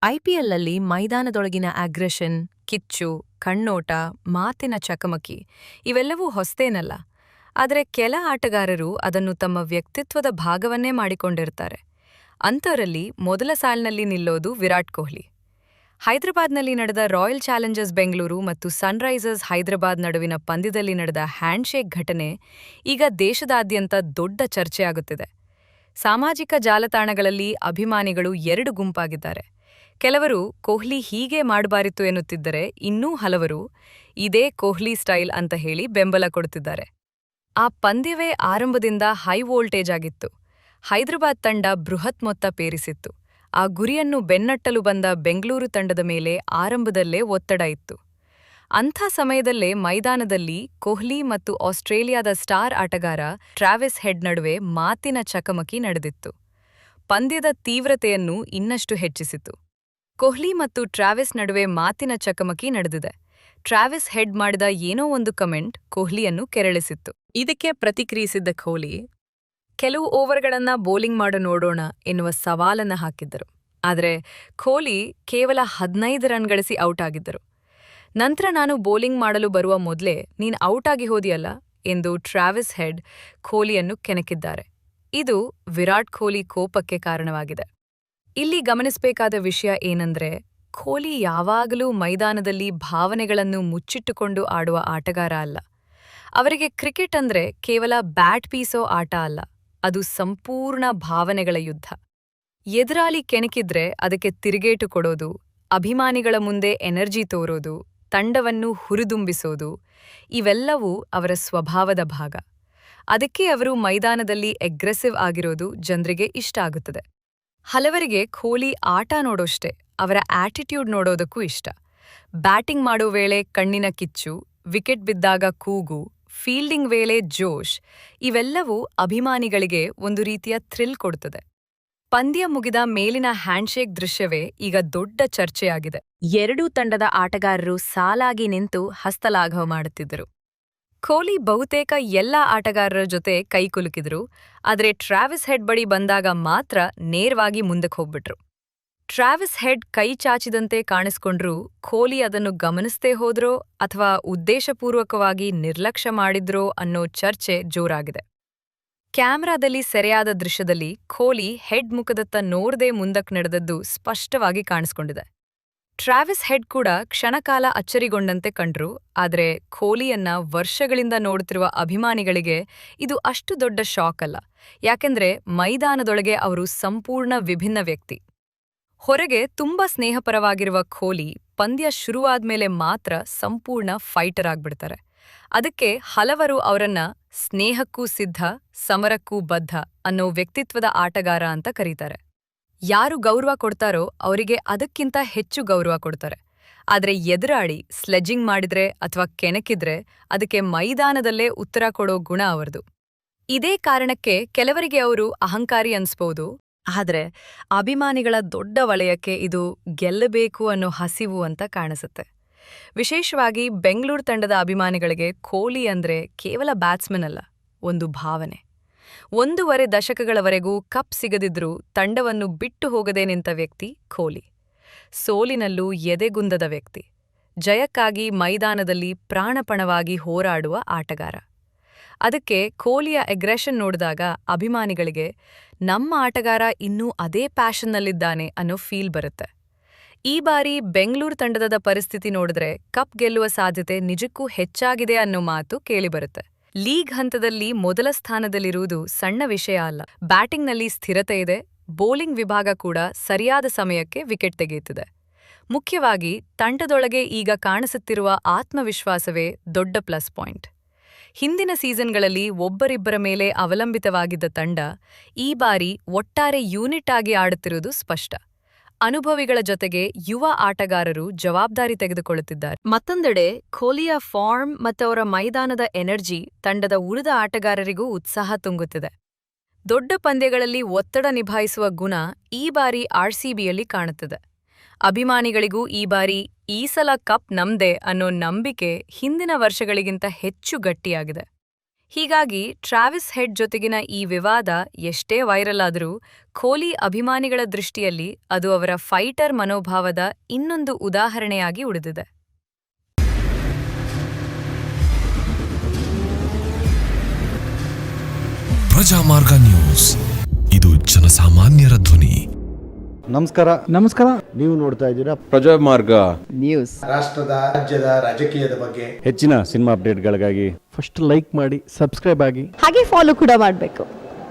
ಐಪಿಎಲ್ನಲ್ಲಿ ಮೈದಾನದೊಳಗಿನ aggression, ಕಿಚ್ಚು, ಕಣ್ಣೋಟ, ಮಾತಿನ ಚಕಮಕಿ ಇವೆಲ್ಲವೂ ಹೊಸ್ತೇನಲ್ಲ. ಆದರೆ ಕೆಲ ಆಟಗಾರರು ಅದನ್ನು ತಮ್ಮ ವ್ಯಕ್ತಿತ್ವದ ಭಾಗವನ್ನೇ ಮಾಡಿಕೊಂಡಿರ್ತಾರೆ. ಅಂಥವರಲ್ಲಿ ಮೊದಲ ಸಾಲಿನಲ್ಲಿ ನಿಲ್ಲೋದು ವಿರಾಟ್ ಕೊಹ್ಲಿ. ಹೈದರಾಬಾದ್ನಲ್ಲಿ ನಡೆದ ರಾಯಲ್ ಚಾಲೆಂಜರ್ಸ್ ಬೆಂಗಳೂರು ಮತ್ತು ಸನ್ರೈಸರ್ಸ್ ಹೈದರಾಬಾದ್ ನಡುವಿನ ಪಂದ್ಯದಲ್ಲಿ ನಡೆದ ಹ್ಯಾಂಡ್ಶೇಕ್ ಘಟನೆ ಈಗ ದೇಶದಾದ್ಯಂತ ದೊಡ್ಡ ಚರ್ಚೆಯಾಗುತ್ತಿದೆ. ಸಾಮಾಜಿಕ ಜಾಲತಾಣಗಳಲ್ಲಿ ಅಭಿಮಾನಿಗಳು ಎರಡು ಗುಂಪಾಗಿದ್ದಾರೆ. ಕೆಲವರು ಕೊಹ್ಲಿ ಹೀಗೆ ಮಾಡಬಾರಿತ್ತು ಎನ್ನುತ್ತಿದ್ದರೆ, ಇನ್ನೂ ಹಲವರು ಇದೇ ಕೊಹ್ಲಿ ಸ್ಟೈಲ್ ಅಂತ ಹೇಳಿ ಬೆಂಬಲ ಕೊಡುತ್ತಿದ್ದಾರೆ. ಆ ಪಂದ್ಯವೇ ಆರಂಭದಿಂದ ಹೈ ವೋಲ್ಟೇಜ್ ಆಗಿತ್ತು. ಹೈದರಾಬಾದ್ ತಂಡ ಬೃಹತ್ ಮೊತ್ತ ಪೇರಿಸಿತ್ತು. ಆ ಗುರಿಯನ್ನು ಬೆನ್ನಟ್ಟಲು ಬಂದ ಬೆಂಗಳೂರು ತಂಡದ ಮೇಲೆ ಆರಂಭದಲ್ಲೇ ಒತ್ತಡ ಇತ್ತು. ಅಂಥ ಸಮಯದಲ್ಲೇ ಮೈದಾನದಲ್ಲಿ ಕೊಹ್ಲಿ ಮತ್ತು ಆಸ್ಟ್ರೇಲಿಯಾದ ಸ್ಟಾರ್ ಆಟಗಾರ ಟ್ರಾವಿಸ್ ಹೆಡ್ ನಡುವೆ ಮಾತಿನ ಚಕಮಕಿ ನಡೆದಿತ್ತು. ಪಂದ್ಯದ ತೀವ್ರತೆಯನ್ನು ಇನ್ನಷ್ಟು ಹೆಚ್ಚಿಸಿತು. ಕೊಹ್ಲಿ ಮತ್ತು ಟ್ರಾವಿಸ್ ನಡುವೆ ಮಾತಿನ ಚಕಮಕಿ ನಡೆದಿದೆ. ಟ್ರಾವಿಸ್ ಹೆಡ್ ಮಾಡಿದ ಏನೋ ಒಂದು ಕಮೆಂಟ್ ಕೊಹ್ಲಿಯನ್ನು ಕೆರಳಿಸಿತ್ತು. ಇದಕ್ಕೆ ಪ್ರತಿಕ್ರಿಯಿಸಿದ್ದ ಕೊಹ್ಲಿ, ಕೆಲವು ಓವರ್ಗಳನ್ನ ಬೌಲಿಂಗ್ ಮಾಡು ನೋಡೋಣ ಎನ್ನುವ ಸವಾಲನ್ನ ಹಾಕಿದ್ದರು. ಆದರೆ ಕೊಹ್ಲಿ ಕೇವಲ 15 ರನ್ ಗಳಿಸಿ ಔಟ್ ಆಗಿದ್ದರು. ನಂತರ ನಾನು ಬೌಲಿಂಗ್ ಮಾಡಲು ಬರುವ ಮೊದಲೇ ನೀನು ಔಟ್ ಆಗಿ ಹೋದಿಯಲ್ಲ ಎಂದು ಟ್ರಾವಿಸ್ ಹೆಡ್ ಕೊಹ್ಲಿಯನ್ನು ಕೆಣಕಿದ್ದಾರೆ. ಇದು ವಿರಾಟ್ ಕೊಹ್ಲಿ ಕೋಪಕ್ಕೆ ಕಾರಣವಾಗಿದೆ. ಇಲ್ಲಿ ಗಮನಿಸಬೇಕಾದ ವಿಷಯ ಏನಂದ್ರೆ, ಕೊಹ್ಲಿ ಯಾವಾಗಲೂ ಮೈದಾನದಲ್ಲಿ ಭಾವನೆಗಳನ್ನು ಮುಚ್ಚಿಟ್ಟುಕೊಂಡು ಆಡುವ ಆಟಗಾರ ಅಲ್ಲ. ಅವರಿಗೆ ಕ್ರಿಕೆಟ್ ಅಂದ್ರೆ ಕೇವಲ ಬ್ಯಾಟ್ ಬೀಸೋ ಆಟ ಅಲ್ಲ, ಅದು ಸಂಪೂರ್ಣ ಭಾವನೆಗಳ ಯುದ್ಧ. ಎದುರಾಳಿ ಕೆಣಕಿದ್ರೆ ಅದಕ್ಕೆ ತಿರುಗೇಟು ಕೊಡೋದು, ಅಭಿಮಾನಿಗಳ ಮುಂದೆ ಎನರ್ಜಿ ತೋರೋದು, ತಂಡವನ್ನು ಹುರಿದುಂಬಿಸೋದು ಇವೆಲ್ಲವೂ ಅವರ ಸ್ವಭಾವದ ಭಾಗ. ಅದಕ್ಕೆ ಅವರು ಮೈದಾನದಲ್ಲಿ ಅಗ್ರೆಸಿವ್ ಆಗಿರೋದು ಜನರಿಗೆ ಇಷ್ಟ ಆಗುತ್ತದೆ. ಹಲವರಿಗೆ ಕೊಹ್ಲಿ ಆಟ ನೋಡೋಷ್ಟೇ, ಅವರ ಆಟಿಟ್ಯೂಡ್ ನೋಡೋದಕ್ಕೂ ಇಷ್ಟ. ಬ್ಯಾಟಿಂಗ್ ಮಾಡೋ ವೇಳೆ ಕಣ್ಣಿನ ಕಿಚ್ಚು, ವಿಕೆಟ್ ಬಿದ್ದಾಗ ಕೂಗು, ಫೀಲ್ಡಿಂಗ್ ವೇಳೆ ಜೋಶ್ ಇವೆಲ್ಲವೂ ಅಭಿಮಾನಿಗಳಿಗೆ ಒಂದು ರೀತಿಯ ಥ್ರಿಲ್ ಕೊಡುತ್ತದೆ. ಪಂದ್ಯ ಮುಗಿದ ಮೇಲಿನ ಹ್ಯಾಂಡ್ಶೇಕ್ ದೃಶ್ಯವೇ ಈಗ ದೊಡ್ಡ ಚರ್ಚೆಯಾಗಿದೆ. ಎರಡೂ ತಂಡದ ಆಟಗಾರರು ಸಾಲಾಗಿ ನಿಂತು ಹಸ್ತಲಾಘವ ಮಾಡುತ್ತಿದ್ದರು. ಕೊಹ್ಲಿ ಬಹುತೇಕ ಎಲ್ಲ ಆಟಗಾರರ ಜೊತೆ ಕೈಕುಲುಕಿದ್ರು. ಆದರೆ ಟ್ರಾವಿಸ್ ಹೆಡ್ ಬಳಿ ಬಂದಾಗ ಮಾತ್ರ ನೇರವಾಗಿ ಮುಂದಕ್ಕೆ ಹೋಗ್ಬಿಟ್ರು. ಟ್ರಾವಿಸ್ ಹೆಡ್ ಕೈ ಚಾಚಿದಂತೆ ಕಾಣಿಸ್ಕೊಂಡ್ರೂ ಕೊಹ್ಲಿ ಅದನ್ನು ಗಮನಿಸದೇ ಹೋದ್ರೋ ಅಥವಾ ಉದ್ದೇಶಪೂರ್ವಕವಾಗಿ ನಿರ್ಲಕ್ಷ್ಯ ಮಾಡಿದ್ರೋ ಅನ್ನೋ ಚರ್ಚೆ ಜೋರಾಗಿದೆ. ಕ್ಯಾಮ್ರಾದಲ್ಲಿ ಸೆರೆಯಾದ ದೃಶ್ಯದಲ್ಲಿ ಕೊಹ್ಲಿ ಹೆಡ್ ಮುಖದತ್ತ ನೋಡದೆ ಮುಂದಕ್ಕೆ ನಡೆದದ್ದು ಸ್ಪಷ್ಟವಾಗಿ ಕಾಣಿಸ್ಕೊಂಡಿದೆ. ಟ್ರಾವಿಸ್ ಹೆಡ್ ಕೂಡ ಕ್ಷಣಕಾಲ ಅಚ್ಚರಿಗೊಂಡಂತೆ ಕಂಡ್ರು. ಆದರೆ ಕೊಹ್ಲಿಯನ್ನ ವರ್ಷಗಳಿಂದ ನೋಡುತ್ತಿರುವ ಅಭಿಮಾನಿಗಳಿಗೆ ಇದು ಅಷ್ಟು ದೊಡ್ಡ ಶಾಕ್ ಅಲ್ಲ. ಯಾಕೆಂದ್ರೆ ಮೈದಾನದೊಳಗೆ ಅವರು ಸಂಪೂರ್ಣ ವಿಭಿನ್ನ ವ್ಯಕ್ತಿ. ಹೊರಗೆ ತುಂಬಾ ಸ್ನೇಹಪರವಾಗಿರುವ ಕೊಹ್ಲಿ ಪಂದ್ಯ ಶುರುವಾದ್ಮೇಲೆ ಮಾತ್ರ ಸಂಪೂರ್ಣ ಫೈಟರ್ ಆಗ್ಬಿಡ್ತಾರೆ. ಅದಕ್ಕೆ ಹಲವರು ಅವರನ್ನ ಸ್ನೇಹಕ್ಕೂ ಸಿದ್ಧ, ಸಮರಕ್ಕೂ ಬದ್ಧ ಅನ್ನೋ ವ್ಯಕ್ತಿತ್ವದ ಆಟಗಾರ ಅಂತ ಕರೀತಾರೆ. ಯಾರು ಗೌರವ ಕೊಡ್ತಾರೋ ಅವರಿಗೆ ಅದಕ್ಕಿಂತ ಹೆಚ್ಚು ಗೌರವ ಕೊಡ್ತಾರೆ. ಆದರೆ ಎದುರಾಳಿ ಸ್ಲೆಡ್ಜಿಂಗ್ ಮಾಡಿದ್ರೆ ಅಥವಾ ಕೆಣಕಿದ್ರೆ ಅದಕ್ಕೆ ಮೈದಾನದಲ್ಲೇ ಉತ್ತರ ಕೊಡೋ ಗುಣ ಅವರದು. ಇದೇ ಕಾರಣಕ್ಕೆ ಕೆಲವರಿಗೆ ಅವರು ಅಹಂಕಾರಿ ಅನ್ಸ್ಬೋದು. ಆದರೆ ಅಭಿಮಾನಿಗಳ ದೊಡ್ಡ ವಲಯಕ್ಕೆ ಇದು ಗೆಲ್ಲಬೇಕು ಅನ್ನೋ ಹಸಿವು ಅಂತ ಕಾಣಿಸುತ್ತೆ. ವಿಶೇಷವಾಗಿ ಬೆಂಗಳೂರು ತಂಡದ ಅಭಿಮಾನಿಗಳಿಗೆ ಕೊಹ್ಲಿ ಅಂದ್ರೆ ಕೇವಲ ಬ್ಯಾಟ್ಸ್ಮನ್ ಅಲ್ಲ, ಒಂದು ಭಾವನೆ. 1.5 ದಶಕಗಳವರೆಗೂ ಕಪ್ ಸಿಗದಿದ್ರೂ ತಂಡವನ್ನು ಬಿಟ್ಟು ಹೋಗದೆ ನಿಂತ ವ್ಯಕ್ತಿ ಕೊಹ್ಲಿ. ಸೋಲಿನಲ್ಲೂ ಎದೆಗುಂದದ ವ್ಯಕ್ತಿ. ಜಯಕ್ಕಾಗಿ ಮೈದಾನದಲ್ಲಿ ಪ್ರಾಣಪಣವಾಗಿ ಹೋರಾಡುವ ಆಟಗಾರ. ಅದಕ್ಕೆ ಕೊಹ್ಲಿಯ ಅಗ್ರೆಷನ್ ನೋಡಿದಾಗ ಅಭಿಮಾನಿಗಳಿಗೆ ನಮ್ಮ ಆಟಗಾರ ಇನ್ನೂ ಅದೇ ಪ್ಯಾಷನ್ನಲ್ಲಿದ್ದಾನೆ ಅನ್ನೋ ಫೀಲ್ ಬರುತ್ತೆ. ಈ ಬಾರಿ ಬೆಂಗಳೂರು ತಂಡದ ಪರಿಸ್ಥಿತಿ ನೋಡಿದ್ರೆ ಕಪ್ ಗೆಲ್ಲುವ ಸಾಧ್ಯತೆ ನಿಜಕ್ಕೂ ಹೆಚ್ಚಾಗಿದೆ ಅನ್ನೋ ಮಾತು ಕೇಳಿಬರುತ್ತೆ. ಲೀಗ್ ಹಂತದಲ್ಲಿ ಮೊದಲ ಸ್ಥಾನದಲ್ಲಿರುವುದು ಸಣ್ಣ ವಿಷಯ ಅಲ್ಲ. ಬ್ಯಾಟಿಂಗ್ನಲ್ಲಿ ಸ್ಥಿರತೆ ಇದೆ, ಬೌಲಿಂಗ್ ವಿಭಾಗ ಕೂಡ ಸರಿಯಾದ ಸಮಯಕ್ಕೆ ವಿಕೆಟ್ ತೆಗೆಯುತ್ತಿದೆ. ಮುಖ್ಯವಾಗಿ ತಂಡದೊಳಗೆ ಈಗ ಕಾಣಿಸುತ್ತಿರುವ ಆತ್ಮವಿಶ್ವಾಸವೇ ದೊಡ್ಡ ಪ್ಲಸ್ ಪಾಯಿಂಟ್. ಹಿಂದಿನ ಸೀಸನ್ಗಳಲ್ಲಿ ಒಬ್ಬರಿಬ್ಬರ ಮೇಲೆ ಅವಲಂಬಿತವಾಗಿದ್ದ ತಂಡ ಈ ಬಾರಿ ಒಟ್ಟಾರೆ ಯೂನಿಟ್ ಆಗಿ ಆಡುತ್ತಿರುವುದು ಸ್ಪಷ್ಟ. ಅನುಭವಿಗಳ ಜೊತೆಗೆ ಯುವ ಆಟಗಾರರು ಜವಾಬ್ದಾರಿ ತೆಗೆದುಕೊಳ್ಳುತ್ತಿದ್ದಾರೆ. ಮತ್ತೊಂದೆಡೆ ಕೊಹ್ಲಿಯ ಫಾರ್ಮ್ ಮತ್ತು ಅವರ ಮೈದಾನದ ಎನರ್ಜಿ ತಂಡದ ಉಳಿದ ಆಟಗಾರರಿಗೂ ಉತ್ಸಾಹ ತುಂಬುತ್ತಿದೆ. ದೊಡ್ಡ ಪಂದ್ಯಗಳಲ್ಲಿ ಒತ್ತಡ ನಿಭಾಯಿಸುವ ಗುಣ ಈ ಬಾರಿ ಆರ್ಸಿಬಿಯಲ್ಲಿ ಕಾಣುತ್ತಿದೆ. ಅಭಿಮಾನಿಗಳಿಗೂ ಈ ಬಾರಿ ಈ ಸಲ ಕಪ್ ನಮ್ದೇ ಅನ್ನೋ ನಂಬಿಕೆ ಹಿಂದಿನ ವರ್ಷಗಳಿಗಿಂತ ಹೆಚ್ಚು ಗಟ್ಟಿಯಾಗಿದೆ. ಹೀಗಾಗಿ ಟ್ರಾವಿಸ್ ಹೆಡ್ ಜೊತೆಗಿನ ಈ ವಿವಾದ ಎಷ್ಟೇ ವೈರಲ್ ಆದರೂ ಕೊಹ್ಲಿ ಅಭಿಮಾನಿಗಳ ದೃಷ್ಟಿಯಲ್ಲಿ ಅದು ಅವರ ಫೈಟರ್ ಮನೋಭಾವದ ಇನ್ನೊಂದು ಉದಾಹರಣೆಯಾಗಿ ಉಳಿದಿದೆ. ಪ್ರಜಾಮಾರ್ಗ ನ್ಯೂಸ್, ಇದು ಜನಸಾಮಾನ್ಯರ ಧ್ವನಿ. ನಮಸ್ಕಾರ. ನೀವು ನೋಡ್ತಾ ಇದ್ದೀರಾ ಪ್ರಜಾಮಾರ್ಗ ನ್ಯೂಸ್. ರಾಷ್ಟ್ರದ ರಾಜ್ಯದ ರಾಜಕೀಯದ ಬಗ್ಗೆ ಹೆಚ್ಚಿನ ಸಿನಿಮಾ ಅಪ್ಡೇಟ್ಗಳಿಗಾಗಿ ಫಸ್ಟ್ ಲೈಕ್ ಮಾಡಿ, ಸಬ್ಸ್ಕ್ರೈಬ್ ಆಗಿ, ಹಾಗೆ ಫಾಲೋ ಕೂಡ ಮಾಡಬೇಕು.